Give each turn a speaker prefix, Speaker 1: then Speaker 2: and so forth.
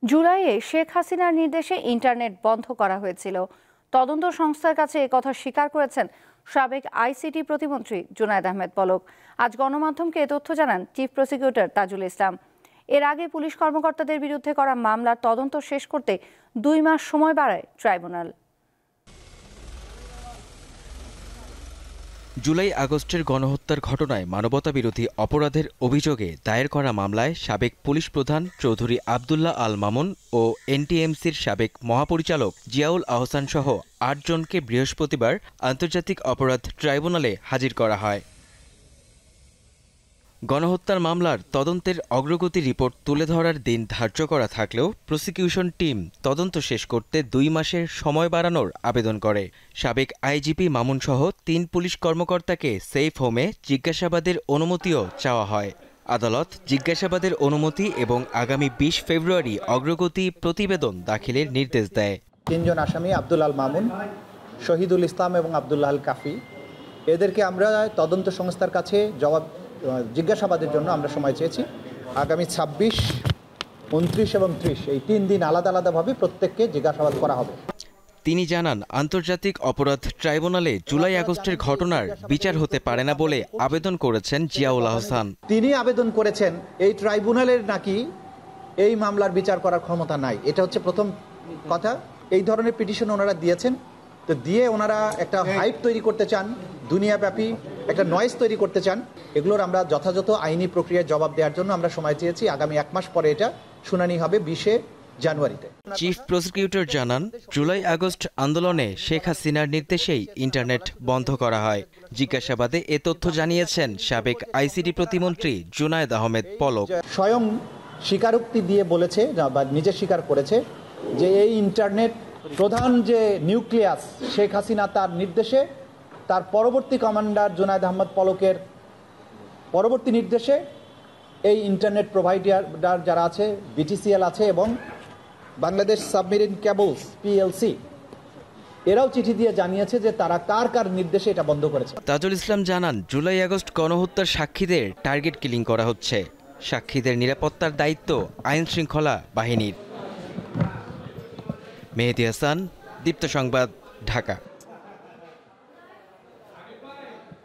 Speaker 1: জুলাইয়ে শেখ হাসিনার নির্দেশে ইন্টারনেট বন্ধ করা হয়েছিল। তদন্ত সংস্থার কাছে একথা স্বীকার করেছেন সাবেক আইসিটি প্রতিমন্ত্রী জুনায়েদ আহমেদ পলক। আজ গণমাধ্যমকে এ তথ্য জানান চিফ প্রসিকিউটর তাজুল ইসলাম। এর আগে পুলিশ কর্মকর্তাদের বিরুদ্ধে করা মামলার তদন্ত শেষ করতে 2 মাস সময় বাড়ায় ট্রাইব্যুনাল।
Speaker 2: জুলাই আগস্টের গণহত্যার ঘটনায় মানবতাবিরোধী অপরাধের অভিযোগে দায়ের করা মামলায় সাবেক পুলিশ প্রধান চৌধুরী আবদুল্লাহ আল মামুন ও এনটিএমসির সাবেক মহাপরিচালক জিয়াউল আহসান সহ 8 জনকে বৃহস্পতিবার আন্তর্জাতিক অপরাধ ট্রাইব্যুনালে হাজির করা হয়। গণহত্যার মামলার তদন্তের অগ্রগতি রিপোর্ট তুলে ধরার দিন ধার্য করা থাকলেও প্রসিকিউশন টিম তদন্ত শেষ করতে 2 মাসের সময় বাড়ানোর আবেদন করে। সাবেক আইজিপি মামুন সহ 3 পুলিশ কর্মকর্তাকে সেফ হোমে জিজ্ঞাসাবাদের অনুমতিও চাওয়া হয়। আদালত জিজ্ঞাসাবাদের অনুমতি এবং আগামী 20 ফেব্রুয়ারি অগ্রগতি প্রতিবেদন দাখিলের নির্দেশ দেয়।
Speaker 3: 3 জন আসামি আব্দুল আল মামুন, শহীদুল ইসলাম এবং আব্দুল্লাহ আল কাফি, এদেরকে আমরা তদন্ত সংস্থার কাছে জিজ্ঞাসাবাদের জন্য আমরা সময় চেয়েছি। আগামী 26, 29 এবং 30 এই 3 দিন আলাদা আলাদাভাবে প্রত্যেককে জিজ্ঞাসাবাদ করা হবে।
Speaker 2: তিনি জানান, আন্তর্জাতিক অপরাধ ট্রাইব্যুনালে জুলাই আগস্টের ঘটনার বিচার হতে পারে না বলে আবেদন করেছেন জিয়াউল আহসান।
Speaker 3: তিনি আবেদন করেছেন এই ট্রাইব্যুনালের নাকি এই মামলার বিচার করার ক্ষমতা নাই। এটা হচ্ছে প্রথম কথা। এই ধরনের পিটিশন ওনারা দিয়েছেন, তো দিয়ে ওনারা একটা হাইপ তৈরি করতে চান, দুনিয়াব্যাপী একটা নয়েজ তৈরি করতে চান। এগুলোর আমরা যথাযথ আইনি প্রক্রিয়ায় জবাব দেওয়ার জন্য আমরা সময় চেয়েছি। আগামী 1 মাস পরে এটা শুনানি হবে 20 জানুয়ারিতে।
Speaker 2: চিফ প্রসিকিউটর জানান, জুলাই আগস্ট আন্দোলনে শেখ হাসিনার নির্দেশেই ইন্টারনেট বন্ধ করা হয়। জিজ্ঞাসাবাদে এ তথ্য জানিয়েছেন সাবেক আইসিটি প্রতিমন্ত্রী জুনায়েদ আহমেদ পলক।
Speaker 3: স্বয়ং স্বীকারোক্তি দিয়ে বলেছে বা নিজে স্বীকার করেছে যে এই ইন্টারনেট প্রধান যে নিউক্লিয়াস শেখ হাসিনা তার নির্দেশে, তার পরবর্তী কমান্ডার জুনায়েদ আহমেদ পলকের পরবর্তী নির্দেশে এই ইন্টারনেট প্রোভাইডার যারা আছে, বিটিসিএল আছে এবং বাংলাদেশ সাবমেরিন কেবলস পিএলসি, এরাও চিঠি দিয়ে জানিয়েছে যে তারা কার কার নির্দেশে এটা বন্ধ করেছে।
Speaker 2: তাজুল ইসলাম জানান, জুলাই আগস্ট গণহত্যার সাক্ষীদের টার্গেট কিলিং করা হচ্ছে। সাক্ষীদের নিরাপত্তার দায়িত্ব আইন শৃঙ্খলা বাহিনীর। মেহেদী হাসান, দীপ্ত সংবাদ, ঢাকা।